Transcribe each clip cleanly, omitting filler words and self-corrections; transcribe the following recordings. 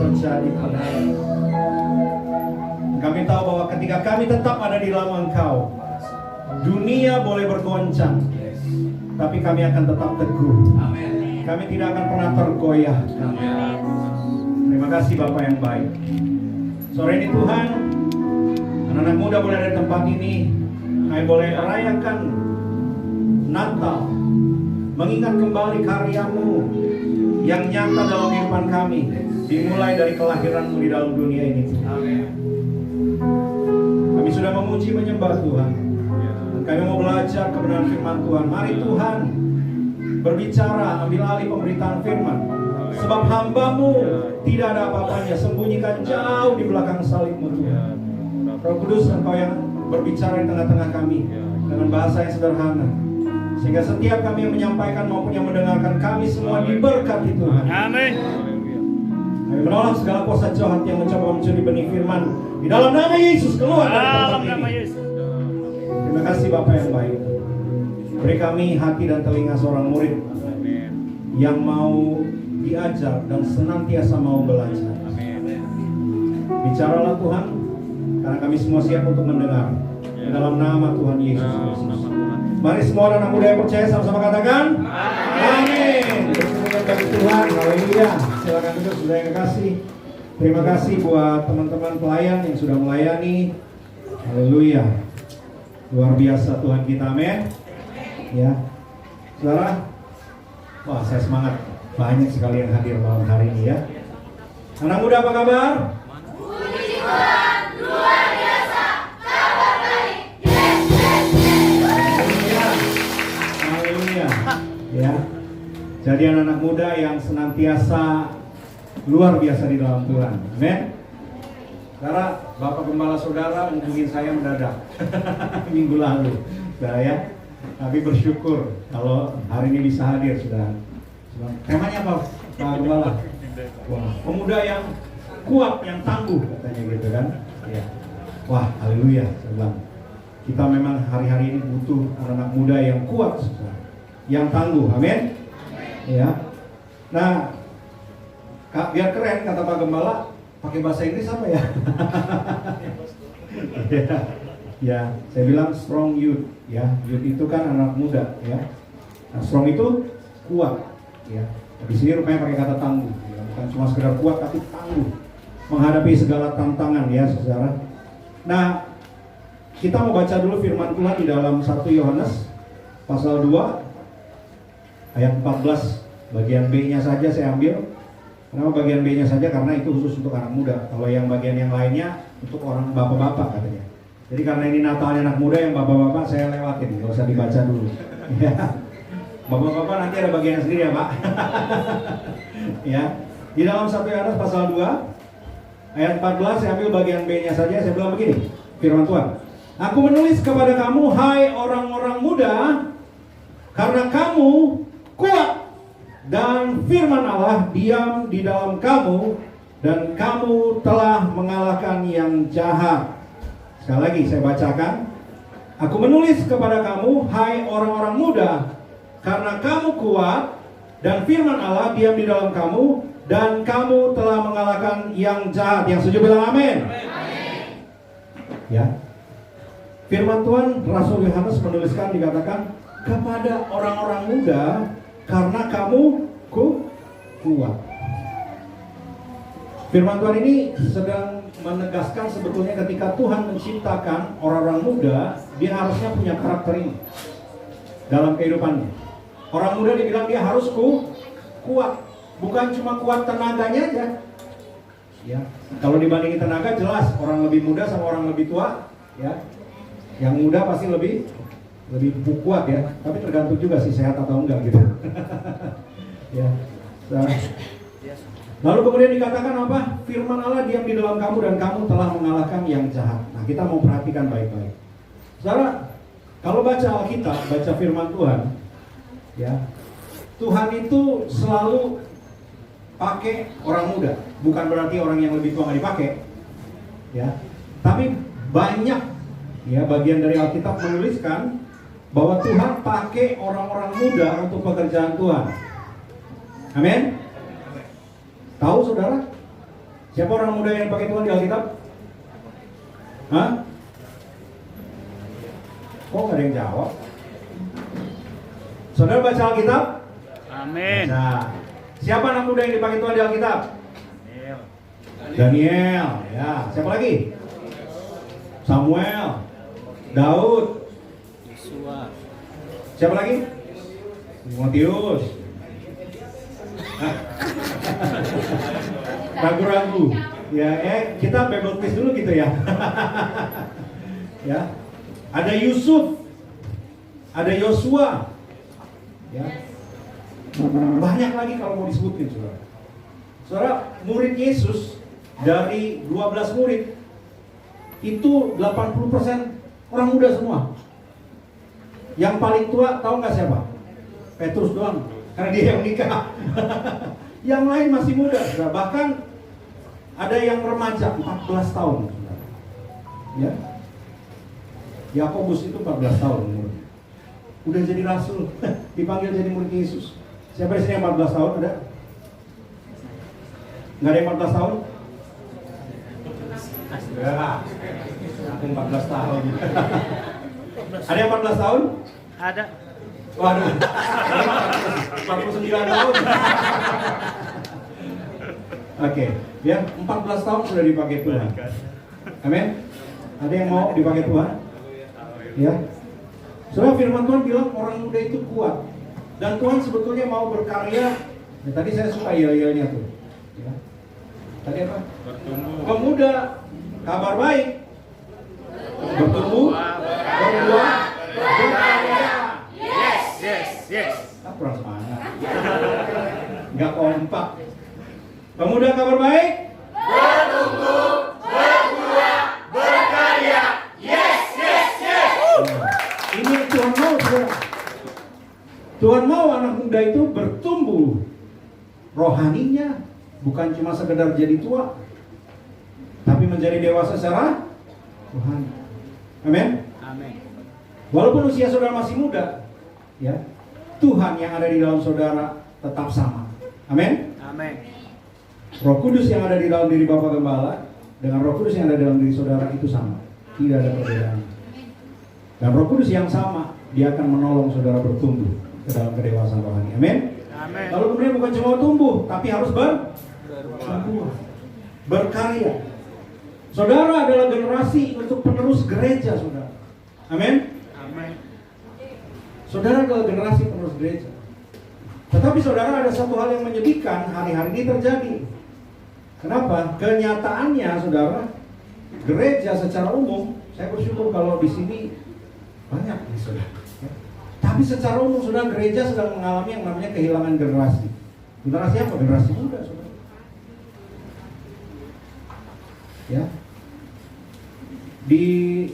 terjadi pada kami tahu bahwa ketika kami tetap ada di dalam Engkau, dunia boleh bergoncang, tapi kami akan tetap teguh. Kami tidak akan pernah tergoyahkan. Terima kasih Bapak yang baik. Sore ini Tuhan, anak-anak muda boleh ada di tempat ini. Kami boleh merayakan Natal, mengingat kembali karya-Mu yang nyata dalam kehidupan kami, dimulai dari kelahiran-Mu di dalam dunia ini. Kami sudah memuji menyembah Tuhan. Kami mau belajar kebenaran firman Tuhan. Mari Tuhan berbicara, ambil alih pemberitaan firman. Sebab hamba-Mu tidak ada apa-apanya, sembunyikan jauh di belakang salib-Mu Tuhan. Roh Kudus, Engkau yang berbicara di tengah-tengah kami dengan bahasa yang sederhana, sehingga setiap kami yang menyampaikan maupun yang mendengarkan, kami semua diberkati Tuhan. Amin. Kami menolak segala kuasa jahat yang mencoba mencuri benih firman. Di dalam nama Yesus keluar dari tempat ini. Terima kasih Bapak yang baik. Beri kami hati dan telinga seorang murid yang mau diajar dan senantiasa mau belajar. Bicaralah Tuhan, karena kami semua siap untuk mendengar. Di dalam nama Tuhan Yesus Kristus. Mari semua anak muda yang percaya sama-sama katakan amin. Bersemangat bagi Tuhan. Haleluya. Silakan duduk saudara yang kasih. Terima kasih buat teman-teman pelayan yang sudah melayani. Haleluya. Luar biasa Tuhan kita, amin. Ya. Saudara, wah saya semangat. Banyak sekali yang hadir malam hari ini ya. Anak muda apa kabar? Puji Tuhan, luar biasa, kabar baik. Yes, yes, yes. Haleluya. Ya. Jadi anak-anak muda yang senantiasa luar biasa di dalam Tuhan. Amin. Karena Bapak Gembala Saudara menghubungi saya mendadak minggu lalu. Saudara ya. Tapi bersyukur kalau hari ini bisa hadir, Saudara. Temanya apa, Pak Gembala? Wah, pemuda yang kuat, yang tangguh katanya gitu kan. Ya. Wah, haleluya. Kita memang hari-hari ini butuh anak-anak muda yang kuat, yang tangguh. Amin. Ya. Nah, biar keren kata Pak Gembala, pakai bahasa Inggris apa ya? Ya. Ya, saya bilang strong youth. Ya, youth itu kan anak muda. Ya. Nah, strong itu kuat. Ya, di sini rupanya pakai kata tangguh, ya, bukan cuma sekedar kuat tapi tangguh menghadapi segala tantangan ya saudara. Nah, kita mau baca dulu firman Tuhan di dalam 1 Yohanes pasal 2 ayat 14 bagian B-nya saja saya ambil. Kenapa bagian B-nya saja? Karena itu khusus untuk anak muda. Kalau yang bagian yang lainnya untuk orang bapak-bapak katanya. Jadi karena ini Natalnya anak muda, yang bapak-bapak saya lewatin, nggak usah dibaca dulu. Ya. Bapak-bapak nanti ada bagian sendiri ya Pak. Ya. Di dalam 1 Yohanes pasal 2 ayat 14 saya ambil bagian B-nya saja. Saya bilang begini, firman Tuhan. Aku menulis kepada kamu, hai orang-orang muda, karena kamu kuat dan firman Allah diam di dalam kamu, dan kamu telah mengalahkan yang jahat. Sekali lagi saya bacakan. Aku menulis kepada kamu, hai orang-orang muda, karena kamu kuat dan firman Allah diam di dalam kamu, dan kamu telah mengalahkan yang jahat. Yang setuju bilang amin. Ya. Firman Tuhan Rasul Yohanes menuliskan, dikatakan kepada orang-orang muda, karena kamu kuat. Firman Tuhan ini sedang menegaskan sebetulnya ketika Tuhan menciptakan orang-orang muda, dia harusnya punya karakter ini dalam kehidupannya. Orang muda dibilang dia harus kuat, bukan cuma kuat tenaganya aja. Ya, kalau dibandingin tenaga jelas orang lebih muda sama orang lebih tua, ya. Yang muda pasti lebih kuat ya, tapi tergantung juga sih sehat atau enggak gitu. Ya. Lalu kemudian dikatakan apa? Firman Allah diam di dalam kamu dan kamu telah mengalahkan yang jahat. Nah, kita mau perhatikan baik-baik. Saudara, kalau baca Alkitab, baca firman Tuhan, ya, Tuhan itu selalu pakai orang muda. Bukan berarti orang yang lebih tua nggak dipakai, ya. Tapi banyak, ya, bagian dari Alkitab menuliskan bahwa Tuhan pakai orang-orang muda untuk pekerjaan Tuhan. Amin. Tahu saudara? Siapa orang muda yang dipakai Tuhan di Alkitab? Hah? Kok nggak ada yang jawab? Saudara baca Alkitab? Amin. Nah, siapa anak muda yang dipakai Tuhan di Alkitab? Daniel, ya. Siapa lagi? Samuel, Daud, Yosua. siapa lagi? Timotius. Ragu-ragu. Ya, kita Bible quiz dulu gitu ya. Ya. Ada Yusuf, ada Yosua. Ya. Banyak lagi kalau mau disebutin, Saudara. Saudara, murid Yesus dari 12 murid itu 80% orang muda semua. Yang paling tua tahu nggak siapa? Petrus doang, karena dia yang nikah. Yang lain masih muda, saudara. Bahkan ada yang remaja 14 tahun, saudara. Ya, Yakobus itu 14 tahun umurnya. Udah jadi rasul, dipanggil jadi murid Yesus. Siapa di sini yang 14 tahun ada? Nggak ada yang 14 tahun? Ya, aku 14 tahun. Ada yang 14 tahun? Ada. Waduh, 49 tahun. Oke, ya 14 tahun sudah dipakai Tuhan. Amin. Ada yang mau dipakai Tuhan? Ya. Soalnya firman Tuhan bilang orang muda itu kuat. Dan Tuhan sebetulnya mau berkarya. Ya, tadi saya suka yel-yelnya tuh. Ya. Tadi apa? Bertumbuh. Pemuda, kabar baik. Bertumbuh, berbuah, berkarya. Yes. Kurang semangat. Nggak kompak. Pemuda kabar baik. Bertumbuh, berbuah, berkarya. Yes. Ini Tuhan mau, saudara. Tuhan mau anak muda itu bertumbuh rohaninya, bukan cuma sekedar jadi tua, tapi menjadi dewasa secara rohani. Amin. Amin. Walaupun usia saudara masih muda, ya, Tuhan yang ada di dalam saudara tetap sama. Amin. Amin. Roh Kudus yang ada di dalam diri Bapak Gembala dengan Roh Kudus yang ada di dalam diri saudara itu sama, tidak ada perbedaan. Dan Roh Kudus yang sama, dia akan menolong saudara bertumbuh ke dalam kedewasaan rohani. Amin. Amin. Lalu kemudian bukan cuma tumbuh, tapi harus berbuah, berkarya. Saudara adalah generasi untuk penerus gereja, saudara. Amin. Amin. Saudara adalah generasi penerus gereja. Tetapi saudara, ada satu hal yang menyedihkan hari-hari ini terjadi. Kenapa? Kenyataannya, saudara, gereja secara umum, saya bersyukur kalau di sini banyak nih, saudara. Ya. Tapi secara umum, saudara, gereja sedang mengalami yang namanya kehilangan generasi. Generasi apa? Generasi muda, saudara. Ya. Di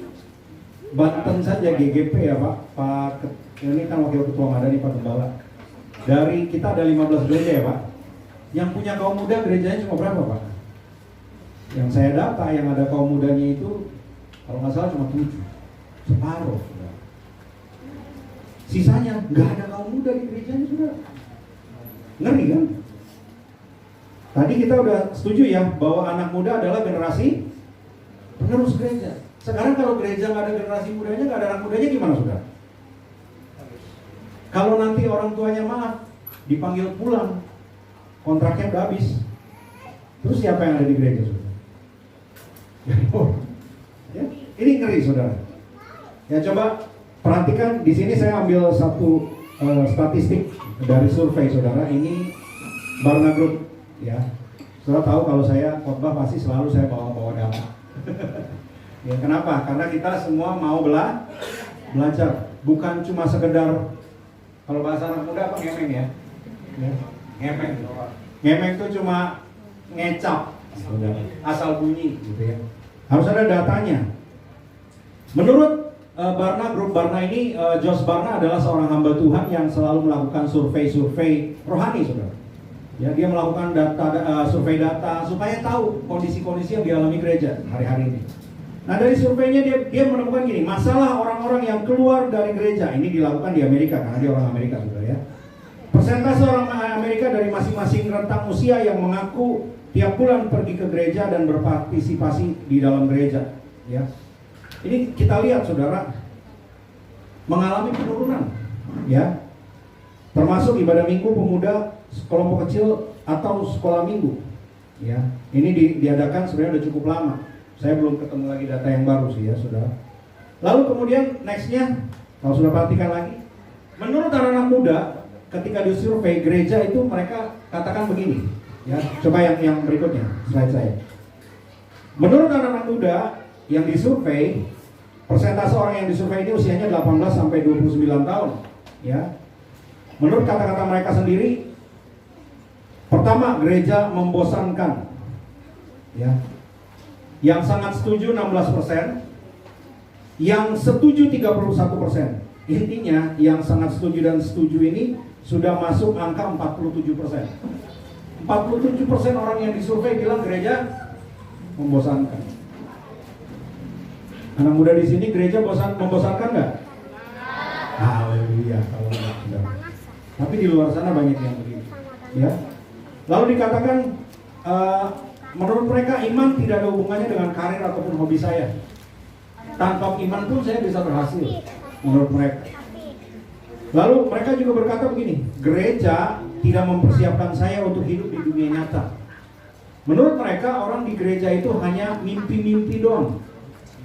Banten saja GGP ya Pak ini kan Wakil Ketua Madani Pak Gembala. Dari kita ada 15 gereja ya Pak. Yang punya kaum muda gerejanya cuma berapa Pak? Yang saya data yang ada kaum mudanya itu kalau nggak salah cuma 7, separuh sudah. Sisanya nggak ada kaum muda di gerejanya sudah. Ngeri kan? Tadi kita udah setuju ya bahwa anak muda adalah generasi penerus gereja. Sekarang kalau gereja nggak ada generasi mudanya, nggak ada anak mudanya, gimana saudara? Kalau nanti orang tuanya maaf, dipanggil pulang, kontraknya udah habis, terus siapa yang ada di gereja saudara? Ya, ini ngeri saudara. Ya coba perhatikan di sini saya ambil satu statistik dari survei saudara. Ini Barna Group ya. Saudara tahu kalau saya khotbah pasti selalu saya bawa data. Ya kenapa? Karena kita semua mau belajar, bukan cuma sekedar kalau bahasa anak muda apa ngemeng ya? Ngemeng. Ngemeng itu cuma ngecap, asal bunyi gitu ya. Harus ada datanya. Menurut Barna Group Barna ini, Josh Barna adalah seorang hamba Tuhan yang selalu melakukan survei rohani, saudara. Ya, dia melakukan survei data supaya tahu kondisi-kondisi yang dialami gereja hari-hari ini. Nah dari surveinya dia menemukan gini, masalah orang-orang yang keluar dari gereja ini dilakukan di Amerika karena dia orang Amerika saudara ya. Persentase orang Amerika dari masing-masing rentang usia yang mengaku tiap bulan pergi ke gereja dan berpartisipasi di dalam gereja. Ya, ini kita lihat saudara mengalami penurunan, ya, termasuk ibadah minggu pemuda, kelompok kecil atau sekolah minggu. Ya, ini diadakan sebenarnya udah cukup lama. Saya belum ketemu lagi data yang baru sih ya saudara. Lalu kemudian nextnya, kalau sudah perhatikan lagi, menurut anak-anak muda ketika disurvei gereja itu mereka katakan begini. Ya, coba yang berikutnya slide saya. Menurut anak-anak muda yang disurvei, persentase orang yang disurvei ini usianya 18 sampai 29 tahun. Ya, menurut kata-kata mereka sendiri, pertama, gereja membosankan. Ya. Yang sangat setuju 16%, yang setuju 31%. Intinya yang sangat setuju dan setuju ini sudah masuk angka 47%. 47% orang yang disurvei bilang gereja membosankan. Anak muda di sini gereja membosankan nggak? Haleluya. Tapi di luar sana banyak yang begitu. Ya. Lalu dikatakan menurut mereka iman tidak ada hubungannya dengan karir ataupun hobi saya. Tanpa iman pun saya bisa berhasil menurut mereka. Lalu mereka juga berkata begini, gereja tidak mempersiapkan saya untuk hidup di dunia nyata. Menurut mereka orang di gereja itu hanya mimpi-mimpi doang.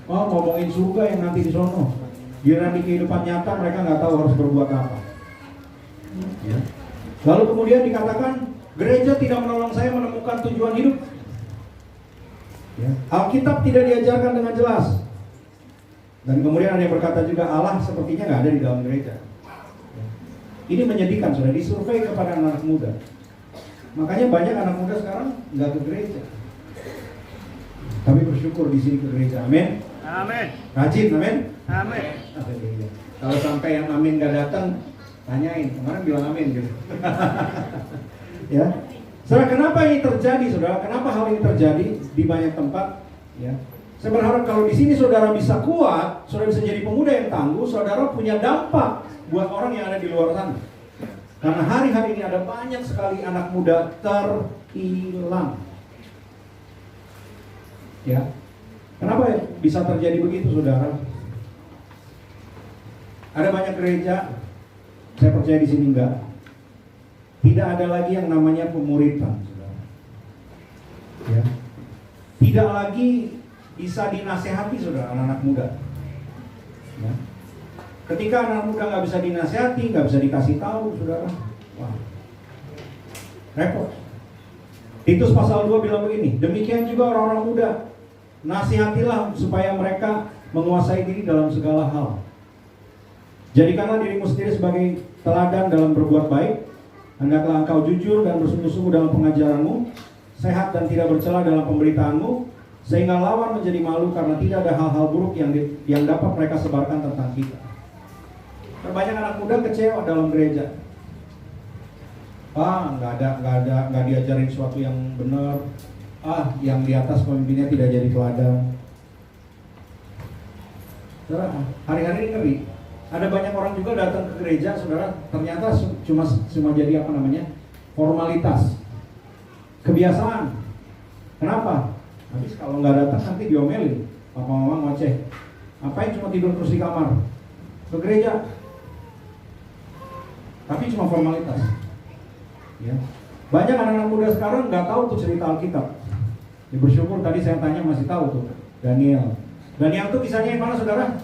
Oh, ngomongin surga yang nanti di sono. Giliran di kehidupan nyata mereka nggak tahu harus berbuat apa. Ya. Lalu kemudian dikatakan gereja tidak menolong saya menemukan tujuan hidup. Ya. Alkitab tidak diajarkan dengan jelas. Dan kemudian ada yang berkata juga Allah sepertinya nggak ada di dalam gereja. Ya. Ini menyedihkan, sudah disurvei kepada anak muda. Makanya banyak anak muda sekarang nggak ke gereja. Tapi bersyukur di sini ke gereja. Amin. Amin. Rajin, amin. Amin. Kalau sampai yang amin nggak datang, tanyain. Kemarin bilang amin gitu. Ya. Saudara, kenapa ini terjadi, saudara? Kenapa hal ini terjadi di banyak tempat? Ya. Saya berharap kalau di sini saudara bisa kuat, saudara bisa jadi pemuda yang tangguh, saudara punya dampak buat orang yang ada di luar sana. Karena hari-hari ini ada banyak sekali anak muda terhilang. Ya. Kenapa bisa terjadi begitu, saudara? Ada banyak gereja, saya percaya di sini enggak. Tidak ada lagi yang namanya pemuritan, saudara. Ya. Tidak lagi bisa dinasehati, saudara, anak-anak muda. Ya. Ketika anak muda nggak bisa dinasehati, nggak bisa dikasih tahu, saudara, wah, repot. Titus pasal 2 bilang begini, demikian juga orang-orang muda, nasihatilah supaya mereka menguasai diri dalam segala hal. Jadikanlah dirimu sendiri sebagai teladan dalam berbuat baik. Hendaklah engkau jujur dan bersungguh-sungguh dalam pengajaranmu, sehat dan tidak bercela dalam pemberitaanmu, sehingga lawan menjadi malu karena tidak ada hal-hal buruk yang dapat mereka sebarkan tentang kita. Banyak anak muda kecewa dalam gereja. Nggak diajarin sesuatu yang benar. Yang di atas pemimpinnya tidak jadi teladan. Saudara, hari-hari ini ngeri. Ada banyak orang juga datang ke gereja, saudara, ternyata cuma jadi formalitas, kebiasaan. Kenapa? Habis kalau nggak datang nanti diomelin, papa mama ngoceh. Ngapain cuma tidur terus di kamar? Ke gereja, tapi cuma formalitas. Ya. Banyak anak-anak muda sekarang nggak tahu tuh cerita Alkitab. Ya, bersyukur tadi saya tanya masih tahu tuh Daniel. Daniel tuh kisahnya yang mana, saudara?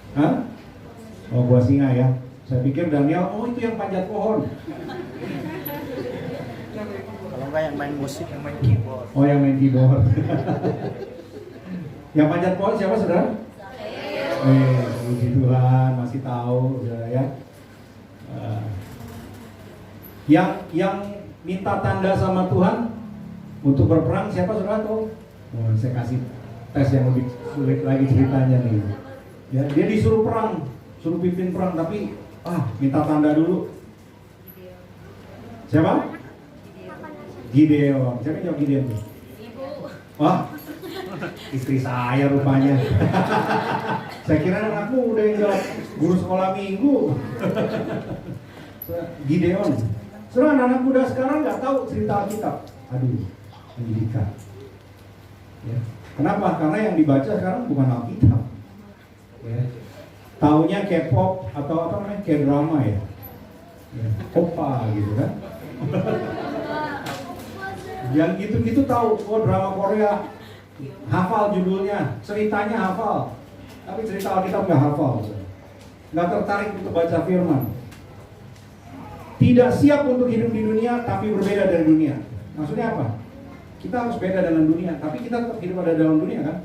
Hah? Oh, gua singa ya. Saya pikir Daniel, itu yang panjat pohon. Kalau enggak yang main musik, yang main keyboard. Oh, yang main keyboard. Yang panjat pohon siapa, saudara? Puji Tuhan, masih tahu, saudara ya. Yang minta tanda sama Tuhan untuk berperang siapa, saudara tahu? Oh, saya kasih tes yang lebih sulit lagi ceritanya nih. Ya, dia disuruh perang, suruh pimpin perang, tapi minta tanda dulu. Siapa? Gideon. Siapa yang jawab Gideon? Wah, istri saya rupanya. Saya kira anakmu udah yang jawab guru sekolah minggu. Gideon. Saudara, anak muda sekarang nggak tahu cerita Alkitab. Aduh, pendidikan. Ya. Kenapa? Karena yang dibaca sekarang bukan Alkitab. Ya. Taunya K-pop atau apa namanya, K-drama ya. Ya. Opa gitu kan. Yang gitu-gitu tahu, oh drama Korea, hafal judulnya, ceritanya hafal. Tapi cerita Alkitab nggak hafal. Nggak tertarik untuk baca firman. Tidak siap untuk hidup di dunia, tapi berbeda dari dunia. Maksudnya apa? Kita harus beda dengan dunia, tapi kita tetap hidup ada dalam dunia kan?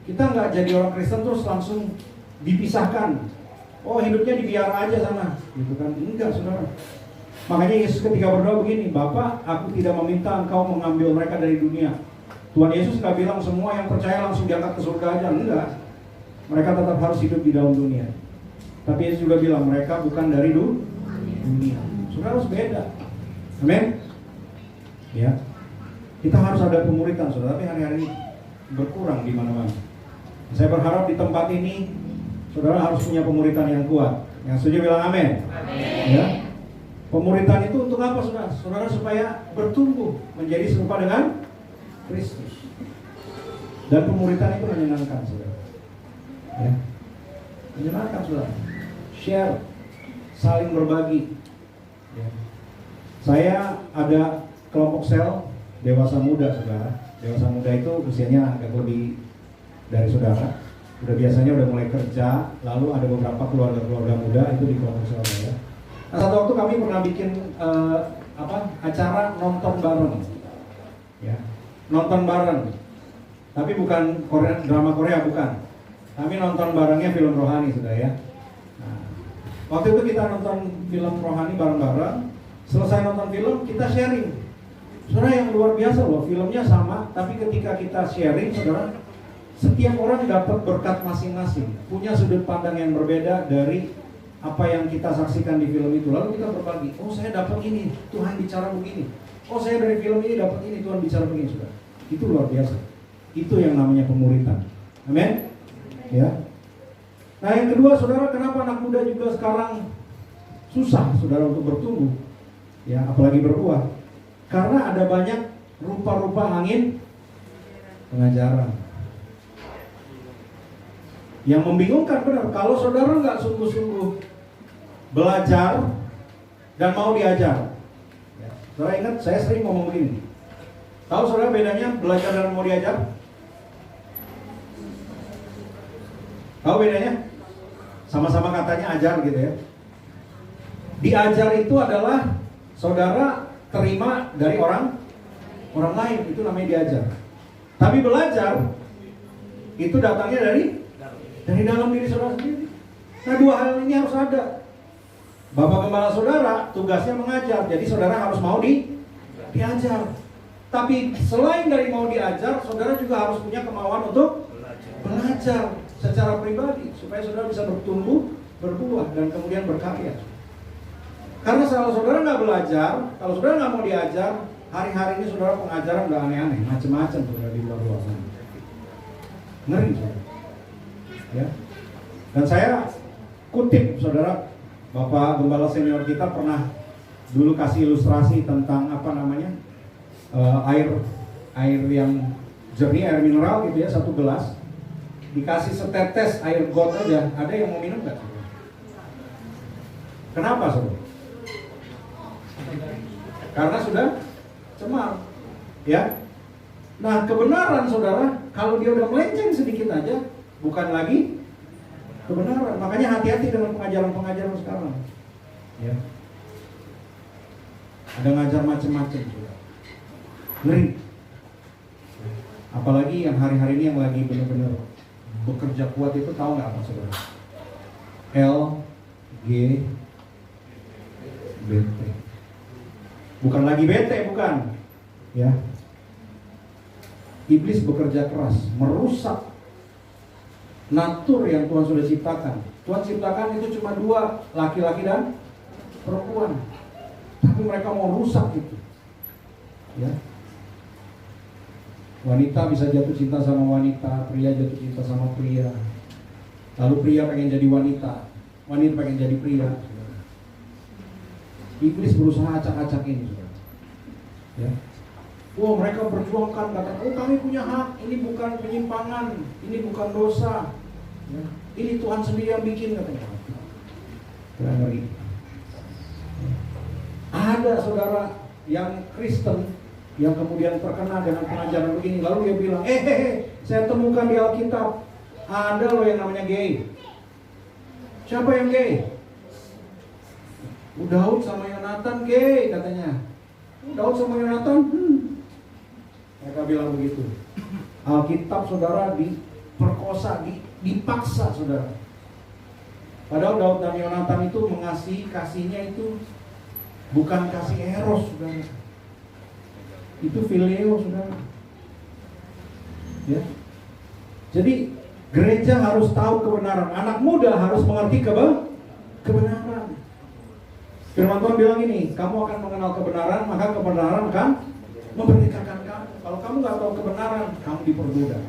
Kita nggak jadi orang Kristen terus langsung dipisahkan. Oh hidupnya dibiarkan aja sana, gitu kan? Enggak, saudara. Makanya Yesus ketika berdoa begini, Bapa, aku tidak meminta engkau mengambil mereka dari dunia. Tuhan Yesus nggak bilang semua yang percaya langsung diangkat ke surga aja, enggak. Mereka tetap harus hidup di dalam dunia. Tapi Yesus juga bilang mereka bukan dari dunia. Saudara harus beda. Amin. Ya. Kita harus ada pemuritan, saudara. Tapi hari-hari ini berkurang di mana-mana. Saya berharap di tempat ini saudara harus punya pemuritan yang kuat. Yang setuju bilang amin. Ya. Pemuritan itu untuk apa, saudara? Saudara supaya bertumbuh menjadi serupa dengan Kristus. Dan pemuritan itu menyenangkan, saudara. Ya. Menyenangkan, saudara. Share, saling berbagi. Ya. Saya ada kelompok sel dewasa muda, saudara. Dewasa muda itu usianya agak lebih dari saudara. Udah biasanya udah mulai kerja, lalu ada beberapa keluarga-keluarga muda itu di kelompok sel saya. Nah, satu waktu kami pernah bikin acara nonton bareng, ya, nonton bareng. Tapi bukan drama Korea, bukan. Kami nonton barengnya film rohani, saudara ya. Nah, waktu itu kita nonton film rohani bareng-bareng. Selesai nonton film, kita sharing. Saudara, yang luar biasa loh, filmnya sama, tapi ketika kita sharing, saudara, setiap orang dapat berkat masing-masing, punya sudut pandang yang berbeda dari apa yang kita saksikan di film itu. Lalu kita berbagi, oh saya dapat ini, Tuhan bicara begini. Oh saya dari film ini dapat ini, Tuhan bicara begini, saudara. Itu luar biasa. Itu yang namanya pemuritan. Amin. Ya. Nah yang kedua, saudara, kenapa anak muda juga sekarang susah, saudara, untuk bertumbuh? Ya, apalagi berbuah. Karena ada banyak rupa-rupa angin pengajaran. Yang membingungkan benar, kalau saudara nggak sungguh-sungguh belajar dan mau diajar. Ya, saudara ingat, saya sering ngomong begini. Tahu saudara bedanya belajar dan mau diajar? Tahu bedanya? Sama-sama katanya ajar gitu ya. Diajar itu adalah saudara terima dari orang lain, itu namanya diajar. Tapi belajar itu datangnya dari dalam diri saudara sendiri. Nah, dua hal ini harus ada. Bapak Gembala saudara tugasnya mengajar, jadi saudara harus mau diajar. Tapi selain dari mau diajar, saudara juga harus punya kemauan untuk belajar secara pribadi supaya saudara bisa bertumbuh, berbuah, dan kemudian berkarya. Karena kalau saudara nggak belajar, kalau saudara nggak mau diajar, hari-hari ini saudara pengajaran udah aneh-aneh, macam-macam saudara di luar sana. Ngeri, saudara. Ya. Dan saya kutip, saudara, Bapak Gembala senior kita pernah dulu kasih ilustrasi tentang apa namanya air yang jernih, air mineral gitu ya, satu gelas dikasih setetes air got aja, ada yang mau minum nggak? Kenapa, saudara? Karena sudah cemar, ya. Nah kebenaran saudara, kalau dia udah melenceng sedikit aja, bukan lagi kebenaran. Makanya hati-hati dengan pengajaran-pengajaran sekarang, ya. Ada ngajar macam-macam, saudara. Ngeri. Apalagi yang hari-hari ini yang lagi benar-benar bekerja kuat itu, tahu nggak apa, saudara? LGBT. Bukan lagi bete, bukan. Ya. Iblis bekerja keras, merusak natur yang Tuhan sudah ciptakan. Tuhan ciptakan itu cuma dua, laki-laki dan perempuan. Tapi mereka mau rusak itu. Ya. Wanita bisa jatuh cinta sama wanita, pria jatuh cinta sama pria. Lalu pria pengen jadi wanita, wanita pengen jadi pria. Iblis berusaha acak-acak ini, saudara. Ya. Oh, mereka berjuangkan, kata, oh kami punya hak, ini bukan penyimpangan, ini bukan dosa. Ya. Ini Tuhan sendiri yang bikin, katanya. Ngeri. Ada saudara yang Kristen yang kemudian terkena dengan pengajaran begini, lalu dia bilang, saya temukan di Alkitab ada loh yang namanya gay. Siapa yang gay? Daud sama Yonatan gay, katanya. Daud sama Yonatan, mereka bilang begitu. Alkitab saudara diperkosa, dipaksa saudara. Padahal Daud dan Yonatan itu mengasihi, kasihnya itu bukan kasih eros saudara. Itu phileo saudara. Ya. Jadi gereja harus tahu kebenaran. Anak muda harus mengerti kebenaran. Firman Tuhan bilang ini, kamu akan mengenal kebenaran, maka kebenaran akan memerdekakan kamu. Kalau kamu nggak tahu kebenaran, kamu diperbudak.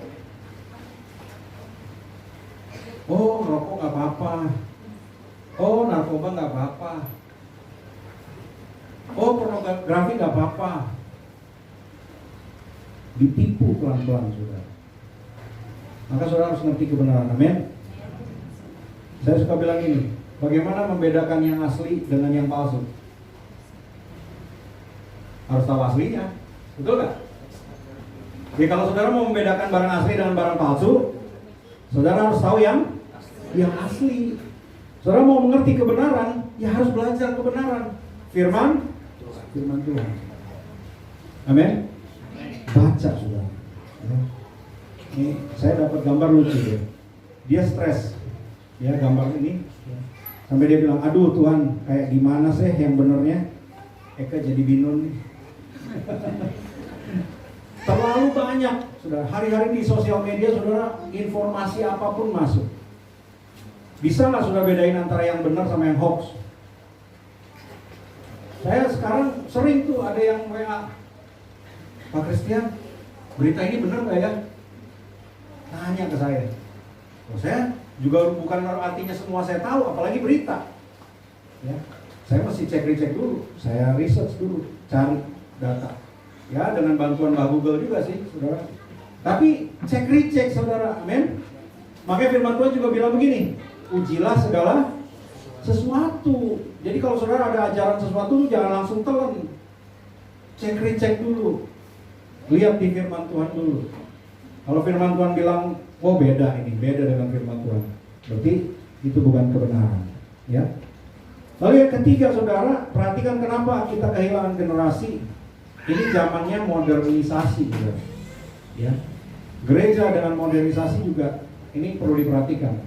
Oh, rokok nggak apa-apa. Oh, narkoba nggak apa-apa. Oh, pornografi nggak apa-apa. Ditipu pelan-pelan, saudara. Maka saudara harus ngerti kebenaran. Amin. Saya suka bilang ini, bagaimana membedakan yang asli dengan yang palsu? Harus tahu aslinya, betul nggak? Jadi kalau saudara mau membedakan barang asli dengan barang palsu, saudara harus tahu yang asli. Saudara mau mengerti kebenaran, ya harus belajar kebenaran. Firman Tuhan. Amin. Baca saudara. Ini saya dapat gambar lucu deh. Dia stres. Ya gambar ini. Sampai dia bilang, aduh Tuhan, kayak gimana sih yang benernya? Eka jadi bingung nih. Terlalu banyak, saudara. Hari-hari di sosial media, saudara, informasi apapun masuk. Bisa nggak saudara bedain antara yang benar sama yang hoax? Saya sekarang sering tuh ada yang WA, Pak Christian, berita ini benar nggak ya? Tanya ke saya. Saya juga bukan artinya semua saya tahu, apalagi berita. Ya, saya mesti cek dulu, saya research dulu, cari data. Ya, dengan bantuan Mbak Google juga sih, saudara. Tapi cek saudara, amin. Makanya firman Tuhan juga bilang begini, ujilah segala sesuatu. Jadi kalau saudara ada ajaran sesuatu, jangan langsung telan. Cek dulu. Lihat di firman Tuhan dulu. Kalau firman Tuhan bilang, oh beda dengan firman Tuhan, berarti itu bukan kebenaran. Ya. Lalu yang ketiga saudara, perhatikan kenapa kita kehilangan generasi. Ini zamannya modernisasi, saudara. Ya. Gereja dengan modernisasi juga ini perlu diperhatikan.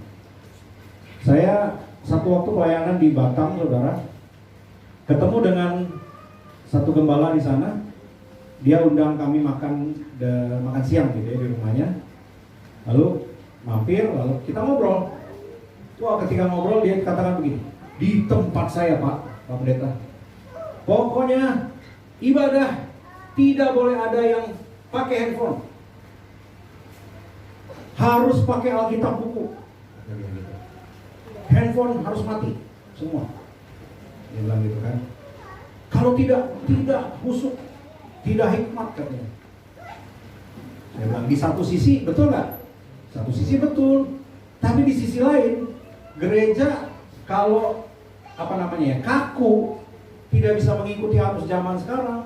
Saya satu waktu pelayanan di Batam, saudara, ketemu dengan satu gembala di sana. Dia undang kami makan siang gitu ya di rumahnya. Lalu mampir, lalu kita ngobrol. Wah, ketika ngobrol dia katakan begini, di tempat saya Pak Pendeta, pokoknya ibadah tidak boleh ada yang pakai handphone, harus pakai Alkitab buku. Handphone harus mati semua. Dia bilang gitu kan. Kalau tidak husuk, tidak hikmat katanya. Saya bilang di satu sisi betul nggak? Satu sisi betul, tapi di sisi lain gereja kalau kaku, tidak bisa mengikuti arus zaman sekarang,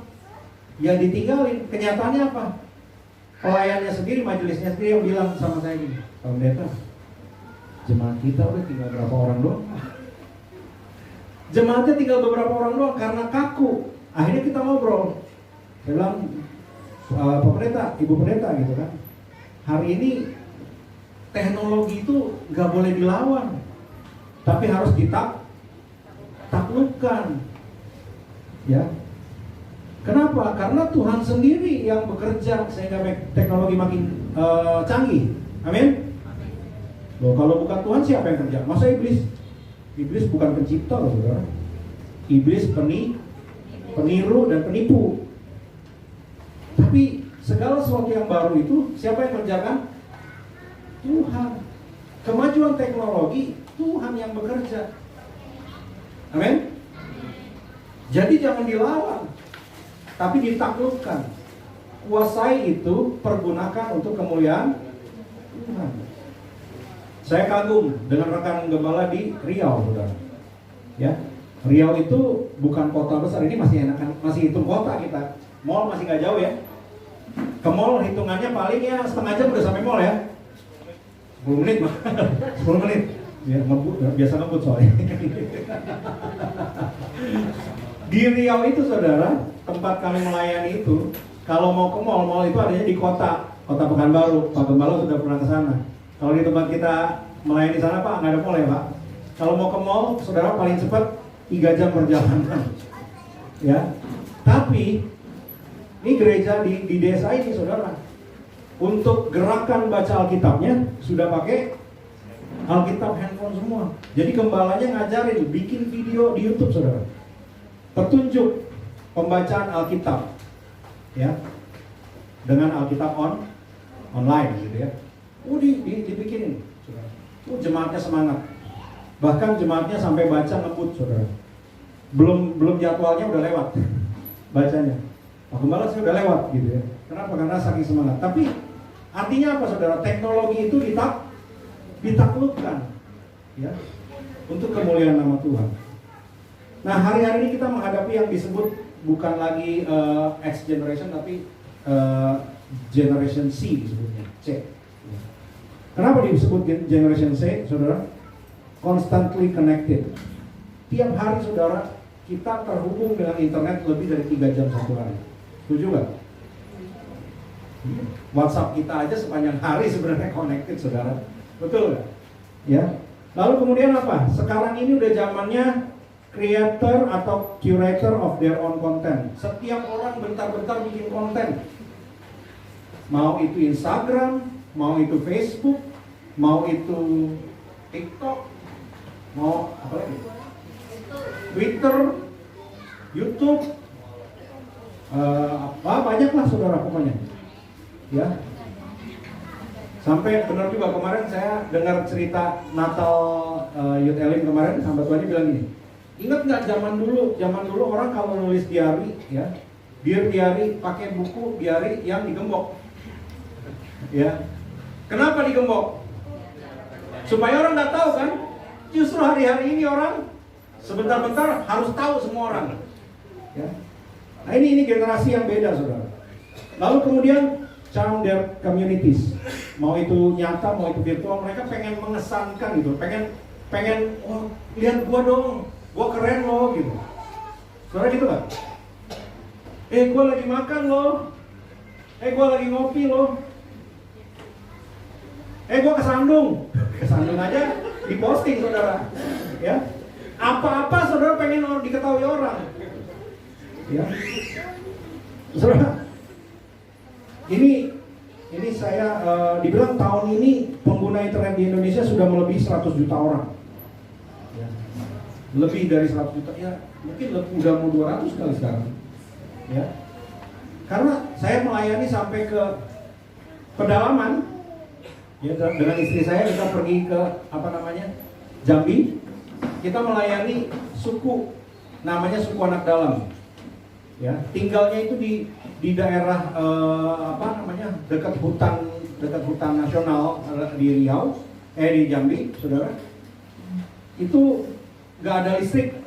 ya ditinggalin. Kenyataannya apa? Pelayannya sendiri, majelisnya sendiri yang bilang sama saya gini, Pak Pendeta, jemaat kita udah tinggal berapa orang doang? Jemaatnya tinggal beberapa orang doang karena kaku. Akhirnya kita ngobrol. Saya bilang, Pak Pendeta, Ibu Pendeta gitu kan, hari ini teknologi itu nggak boleh dilawan, tapi harus ditaklukkan. Ya. Kenapa? Karena Tuhan sendiri yang bekerja sehingga teknologi makin canggih. Amin. Loh, kalau bukan Tuhan siapa yang kerja? Masa iblis? Iblis bukan pencipta loh, saudara. Iblis peniru dan penipu. Tapi segala sesuatu yang baru itu siapa yang kerjakan? Tuhan. Kemajuan teknologi Tuhan yang bekerja. Amin. Jadi jangan dilawan, tapi ditaklukkan. Kuasai itu, pergunakan untuk kemuliaan Tuhan. Saya kagum dengan rekan gembala di Riau, saudara. Ya, Riau itu bukan kota besar, ini masih enakan, masih hitung kota kita. Mall masih nggak jauh ya. Ke mall hitungannya paling ya setengah jam udah sampai mall ya. 10 menit mah. 10 menit. Ya, biasa ngebut soalnya. Di Riau itu saudara, tempat kami melayani itu, kalau mau ke mall itu adanya di kota Pekanbaru. Pak Gembala sudah pernah ke sana. Kalau di tempat kita melayani sana Pak, nggak ada mall ya Pak. Kalau mau ke mall, saudara paling cepat 3 jam perjalanan. Ya, tapi ini gereja di desa ini saudara, untuk gerakan baca Alkitabnya sudah pakai Alkitab handphone semua. Jadi gembalanya ngajarin, bikin video di YouTube saudara. Petunjuk pembacaan Alkitab, ya, dengan Alkitab online gitu ya. Dibikinin, saudara. Jemaatnya semangat. Bahkan jemaatnya sampai baca ngebut saudara. Belum jadwalnya udah lewat bacanya. Pak Gembala sih udah lewat gitu ya. Kenapa? Karena saking semangat. Tapi artinya apa saudara? Teknologi itu ditaklukkan, ya, untuk kemuliaan nama Tuhan. Nah, hari-hari ini kita menghadapi yang disebut bukan lagi X generation tapi generation C disebutnya, C. Kenapa disebut generation C, saudara? Constantly connected. Tiap hari saudara kita terhubung dengan internet lebih dari 3 jam satu hari. Setuju nggak? WhatsApp kita aja sepanjang hari sebenarnya connected saudara. Betul nggak? Ya. Lalu kemudian apa? Sekarang ini udah zamannya creator atau curator of their own content. Setiap orang bentar-bentar bikin konten. Mau itu Instagram, mau itu Facebook, mau itu TikTok, mau apa lagi? Twitter, YouTube, banyak lah saudara pokoknya. Ya. Sampai benar juga kemarin saya dengar cerita Natal Youth Elim kemarin, sahabat Tuhan bilang gini. Ingat nggak zaman dulu orang kalau nulis diary, ya, diary pakai buku diary yang digembok, ya. Kenapa digembok? Supaya orang nggak tahu kan? Justru hari-hari ini orang sebentar-bentar harus tahu semua orang, ya. Nah ini generasi yang beda saudara. Lalu kemudian charm their communities, mau itu nyata mau itu virtual, mereka pengen mengesankan gitu, pengen oh lihat gua dong. Gua keren loh gitu. Saudara gitu gak? Gua lagi makan loh. Gua lagi ngopi loh. Gua kesandung. Kesandung aja diposting saudara. Ya. Apa-apa saudara pengen diketahui orang. Ya. Saudara, ini saya dibilang tahun ini pengguna internet di Indonesia sudah melebihi 100 juta orang. Lebih dari 100 juta, ya mungkin udah mau 200 kali sekarang, ya. Karena saya melayani sampai ke pedalaman, ya, dengan istri saya kita pergi ke Jambi, kita melayani suku, namanya suku anak dalam, ya, tinggalnya itu di daerah dekat hutan nasional di Riau, di Jambi, saudara, itu nggak ada listrik,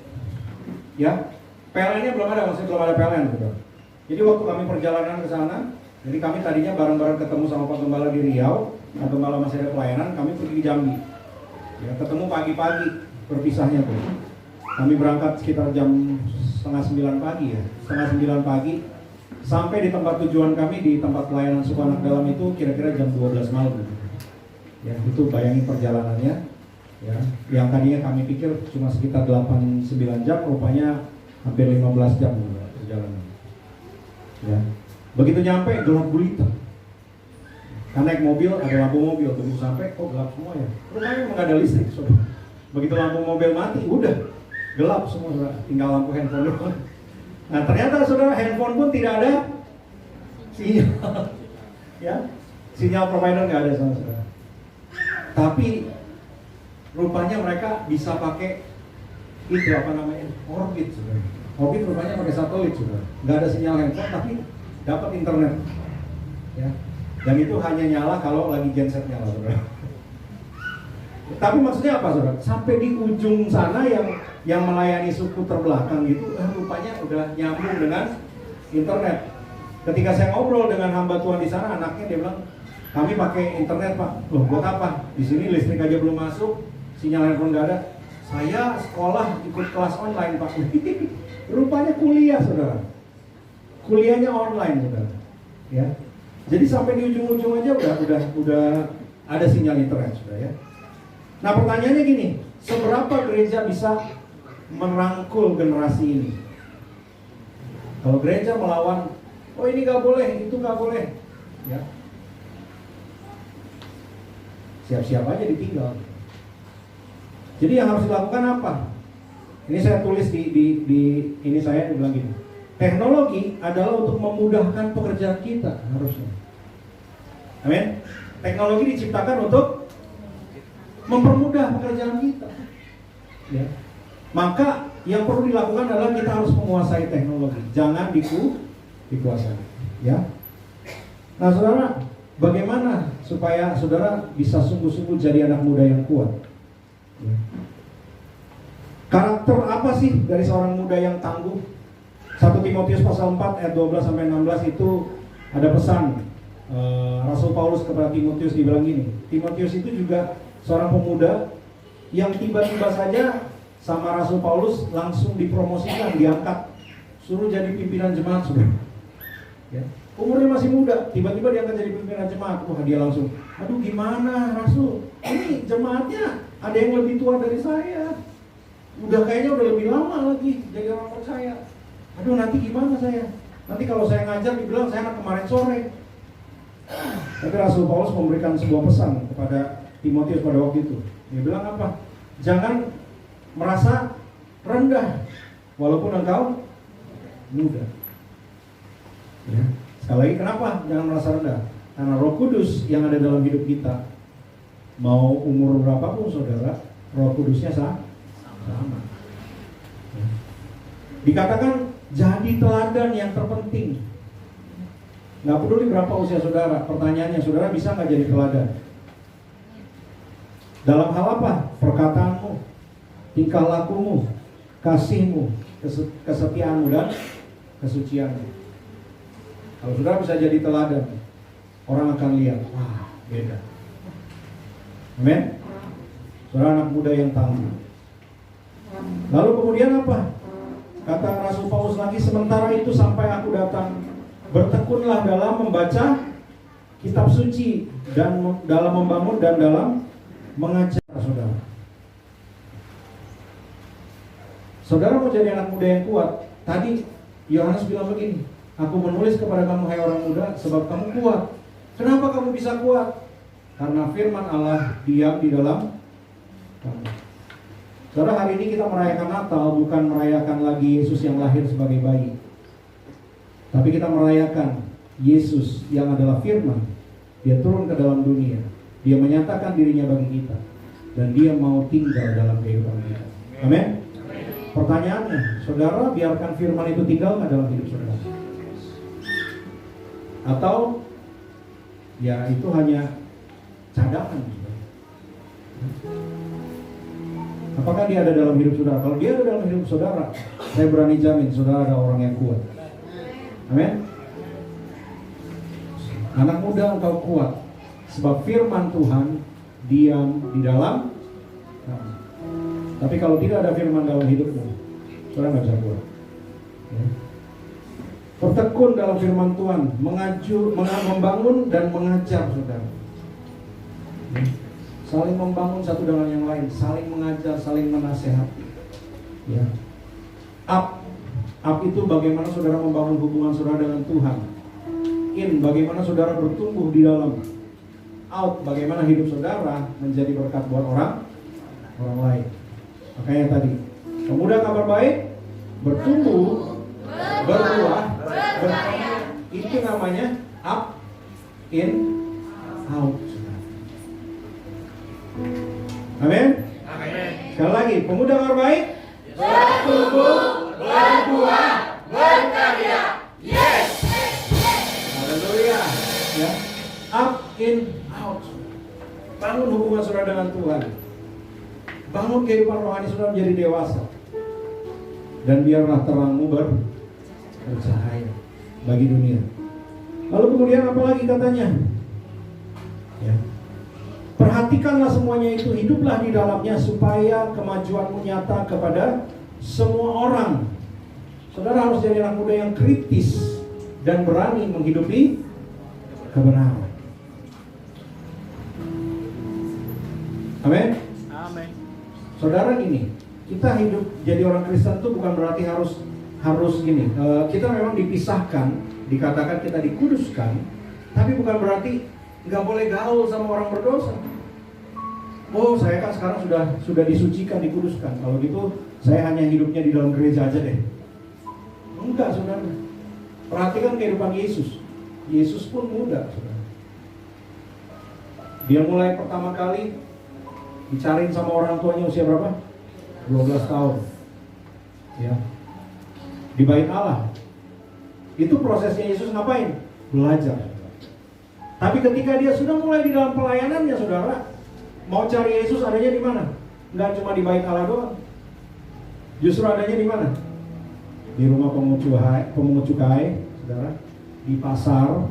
ya, PLN-nya belum ada, maksudnya belum ada PLN, saudara. Jadi waktu kami perjalanan ke sana, jadi kami tadinya bareng-bareng ketemu sama Pak Gembala di Riau, Pak Gembala masih ada pelayanan, kami pergi ke Jambi, ya, ketemu pagi-pagi, berpisahnya tuh. Kami berangkat sekitar jam 8:30 pagi ya, 8:30 pagi, sampai di tempat tujuan kami di tempat pelayanan suku anak dalam itu kira-kira jam 12 malam, ya, itu bayangin perjalanannya. Ya, yang tadinya kami pikir cuma sekitar 8-9 jam, rupanya hampir 15 jam perjalanan. Ya, begitu nyampe gelap gulita. Kan naik mobil ada lampu mobil, begitu sampai kok gelap semua ya. Rupanya memang nggak ada listrik, saudara. Begitu lampu mobil mati, udah gelap semua, saudara. Tinggal lampu handphone doang. Nah ternyata saudara handphone pun tidak ada sinyal, ya, sinyal provider nggak ada sama saudara. Tapi rupanya mereka bisa pakai itu orbit sebenarnya. Orbit rupanya pakai satelit sudah, nggak ada sinyal handphone tapi dapat internet, ya. Dan itu hanya nyala kalau lagi genset nyala, saudara. Tapi maksudnya apa, saudara? Sampai di ujung sana yang melayani suku terbelakang itu, rupanya udah nyambung dengan internet. Ketika saya ngobrol dengan hamba Tuhan di sana, anaknya dia bilang, kami pakai internet pak. Loh, buat apa? Di sini listrik aja belum masuk, sinyal handphone nggak ada. Saya sekolah ikut kelas online pak. Rupanya kuliah, saudara. Kuliahnya online, saudara. Ya. Jadi sampai di ujung-ujung aja udah ada sinyal internet, saudara ya. Nah pertanyaannya gini, seberapa gereja bisa merangkul generasi ini? Kalau gereja melawan, oh ini nggak boleh, itu nggak boleh, ya siap-siap aja ditinggal. Jadi yang harus dilakukan apa? Ini saya tulis di ini saya bilang gini, teknologi adalah untuk memudahkan pekerjaan kita harusnya. Amin. Teknologi diciptakan untuk mempermudah pekerjaan kita. Ya. Maka yang perlu dilakukan adalah kita harus menguasai teknologi, jangan dikuasai. Ya. Nah, saudara, bagaimana supaya saudara bisa sungguh-sungguh jadi anak muda yang kuat? Ya. Karakter apa sih dari seorang muda yang tangguh? 1 Timotius pasal 4 ayat 12 sampai 16 itu ada pesan Rasul Paulus kepada Timotius, dibilang gini. Timotius itu juga seorang pemuda yang tiba-tiba saja sama Rasul Paulus langsung dipromosikan, diangkat, suruh jadi pimpinan jemaat, saudara. Ya. Umurnya masih muda, tiba-tiba diangkat jadi pimpinan jemaat. Wah, dia langsung, aduh gimana Rasul? Ini jemaatnya ada yang lebih tua dari saya. Kayaknya udah lebih lama lagi jadi orang percaya. Aduh nanti gimana saya? Nanti kalau saya ngajar dibilang saya anak kemarin sore. Tapi Rasul Paulus memberikan sebuah pesan kepada Timotius pada waktu itu. Dia bilang apa? Jangan merasa rendah walaupun engkau muda. Ya. Sekali lagi, kenapa jangan merasa rendah? Karena Roh Kudus yang ada dalam hidup kita, mau umur berapapun saudara, Roh Kudusnya sama. Ya. Dikatakan jadi teladan yang terpenting. Nggak peduli berapa usia saudara, pertanyaannya saudara bisa nggak jadi teladan? Dalam hal apa? Perkataanmu, tingkah lakumu, kasihmu, kesetiaanmu dan kesucianmu. Kalau saudara bisa jadi teladan, orang akan lihat, wah beda. Amin. Saudara anak muda yang tangguh. Lalu kemudian apa? Kata Rasul Paulus lagi, sementara itu sampai aku datang, bertekunlah dalam membaca kitab suci dan dalam membangun dan dalam mengajar saudara. Saudara mau jadi anak muda yang kuat. Tadi Yohanes bilang begini, aku menulis kepada kamu hai orang muda sebab kamu kuat. Kenapa kamu bisa kuat? Karena firman Allah diam di dalam kamu. Saudara, hari ini kita merayakan Natal bukan merayakan lagi Yesus yang lahir sebagai bayi, tapi kita merayakan Yesus yang adalah firman. Dia turun ke dalam dunia, dia menyatakan dirinya bagi kita, dan dia mau tinggal dalam kehidupan kita. Amin. Pertanyaannya, saudara biarkan firman itu tinggal nggak dalam hidup saudara? Atau ya itu hanya cadangan? Apakah dia ada dalam hidup saudara? Kalau dia ada dalam hidup saudara, saya berani jamin saudara ada orang yang kuat. Amin. Anak muda engkau kuat, sebab firman Tuhan diam di dalam kamu. Tapi kalau tidak ada firman dalam hidupmu, saudara nggak bisa kuat. Ya. Bertekun dalam firman Tuhan, membangun dan mengajar saudara. Ya. Saling membangun satu dengan yang lain, saling mengajar, saling menasehati. Ya. Up itu bagaimana saudara membangun hubungan saudara dengan Tuhan. In, bagaimana saudara bertumbuh di dalam. Out, bagaimana hidup saudara menjadi berkat buat orang lain. Makanya tadi, pemuda kabar baik, bertumbuh, berbuah, berkarya. Itu namanya up, in, out. Amin. Sekali lagi, pemuda kabar baik, bertumbuh, berbuah, saudara dengan Tuhan. Bangun kehidupan rohani saudara menjadi dewasa. Dan biarlah terangmu bercahaya bagi dunia. Lalu kemudian apa lagi katanya? Ya. Perhatikanlah semuanya itu, hiduplah di dalamnya supaya kemajuanmu nyata kepada semua orang. Saudara harus jadi anak muda yang kritis dan berani menghidupi kebenaran. Amin. Amin. Saudara gini, kita hidup jadi orang Kristen itu bukan berarti harus gini. Kita memang dipisahkan, dikatakan kita dikuduskan, tapi bukan berarti nggak boleh gaul sama orang berdosa. Oh, saya kan sekarang sudah disucikan, dikuduskan. Kalau gitu, saya hanya hidupnya di dalam gereja aja deh. Enggak, saudara. Perhatikan kehidupan Yesus. Yesus pun muda, saudara. Dia mulai pertama kali dicariin sama orang tuanya usia berapa? 12 tahun. Ya. Di bait Allah. Itu prosesnya Yesus ngapain? Belajar. Tapi ketika dia sudah mulai di dalam pelayanannya, saudara, mau cari Yesus adanya di mana? Enggak cuma di bait Allah doang. Justru adanya di mana? Di rumah pemungut cukai, saudara, di pasar,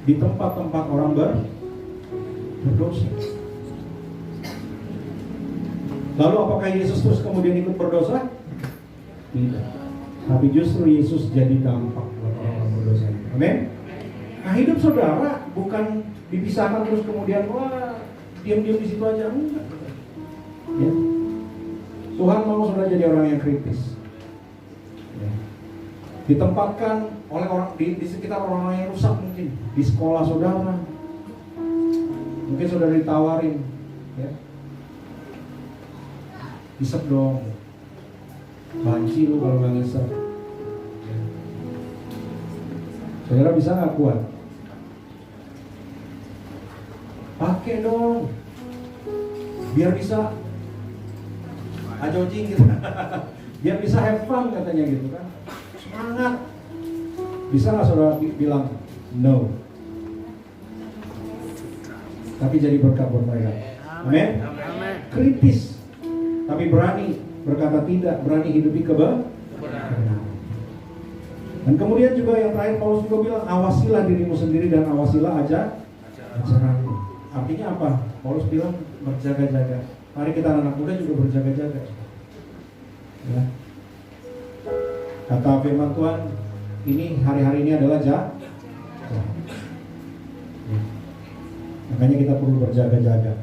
di tempat-tempat orang berdosa. Lalu apakah Yesus terus kemudian ikut berdosa? Tidak. Tapi justru Yesus jadi dampak buat orang berdosa. Amin. Nah, hidup saudara bukan dipisahkan terus kemudian wah diam-diam di situ aja, enggak. Ya. Tuhan mau saudara jadi orang yang kritis. Ya. Ditempatkan oleh orang di sekitar orang yang rusak mungkin di sekolah saudara. Mungkin saudara ditawarin, ya. Isep dong. Banci lu kalau nggak ngisep. Ya. Saudara bisa nggak kuat? Pakai dong, biar bisa ajojing gitu. Biar bisa have fun katanya gitu kan. Semangat. Bisa nggak saudara bilang no? Tapi jadi berkat buat mereka. Amin. Kritis, tapi berani berkata tidak, berani hidupi kebenaran. Dan kemudian juga yang terakhir Paulus juga bilang, awasilah dirimu sendiri dan awasilah ajaranmu. Artinya apa? Paulus bilang berjaga-jaga. Mari kita anak muda juga berjaga-jaga. Ya. Kata firman Tuhan, ini hari-hari ini adalah jahat. Ya. Makanya kita perlu berjaga-jaga.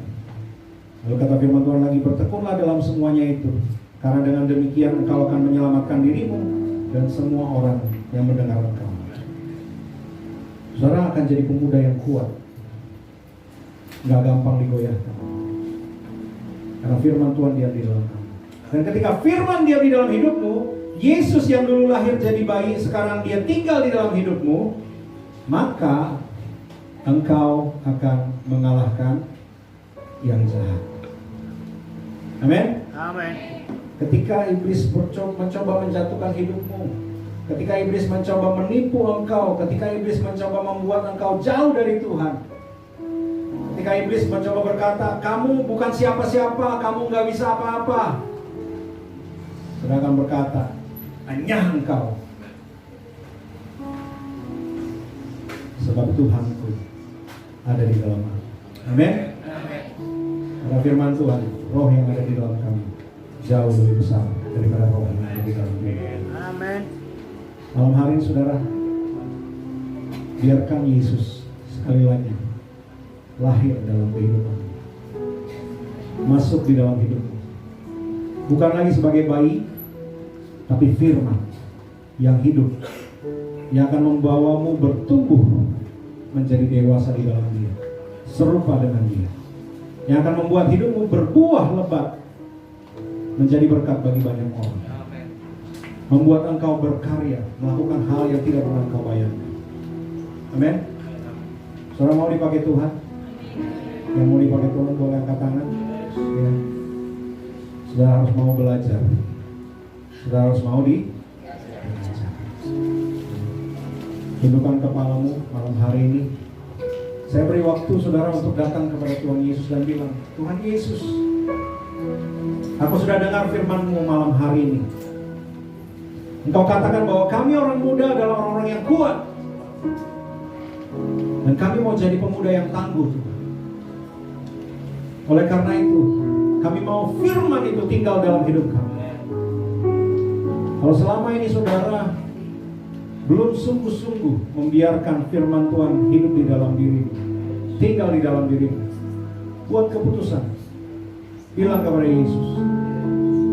Lalu kata firman Tuhan lagi, bertekunlah dalam semuanya itu, karena dengan demikian engkau akan menyelamatkan dirimu dan semua orang yang mendengar engkau. Saudara akan jadi pemuda yang kuat, gak gampang digoyahkan, karena firman Tuhan diam di dalam kamu. Dan ketika firman diam di dalam hidupmu, Yesus yang dulu lahir jadi bayi, sekarang dia tinggal di dalam hidupmu, maka engkau akan mengalahkan yang jahat. Amin. Amin. Ketika iblis mencoba menjatuhkan hidupmu, ketika iblis mencoba menipu engkau, ketika iblis mencoba membuat engkau jauh dari Tuhan, ketika iblis mencoba berkata, kamu bukan siapa-siapa, kamu gak bisa apa-apa, sedangkan berkata, hanya engkau, sebab Tuhanku ada di dalam aku. Amin. Karena firman Tuhan, roh yang ada di dalam kami jauh lebih besar daripada roh yang ada di dalam kami. Amin. Malam hari ini saudara, biarkan Yesus sekali lagi lahir dalam kehidupan, masuk di dalam hidupmu. Bukan lagi sebagai bayi, tapi firman yang hidup, yang akan membawamu bertumbuh menjadi dewasa di dalam Dia, serupa dengan Dia, yang akan membuat hidupmu berbuah lebat, menjadi berkat bagi banyak orang, membuat engkau berkarya, melakukan hal yang tidak pernah engkau bayangkan. Amin. Saudara mau dipakai Tuhan? Yang mau dipakai Tuhan boleh angkat tangan. Ya. Saudara harus mau belajar. Saudara harus mau tundukkan kepalamu malam hari ini. Saya beri waktu saudara untuk datang kepada Tuhan Yesus dan bilang, Tuhan Yesus, aku sudah dengar firman-Mu malam hari ini. Engkau katakan bahwa kami orang muda adalah orang-orang yang kuat. Dan kami mau jadi pemuda yang tangguh, Tuhan. Oleh karena itu, kami mau firman itu tinggal dalam hidup kami. Kalau selama ini saudara belum sungguh-sungguh membiarkan firman Tuhan hidup di dalam dirimu, tinggal di dalam dirimu, buat keputusan. Bilang kepada Yesus,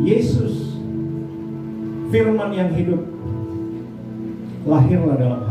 Yesus, firman yang hidup, lahirlah dalam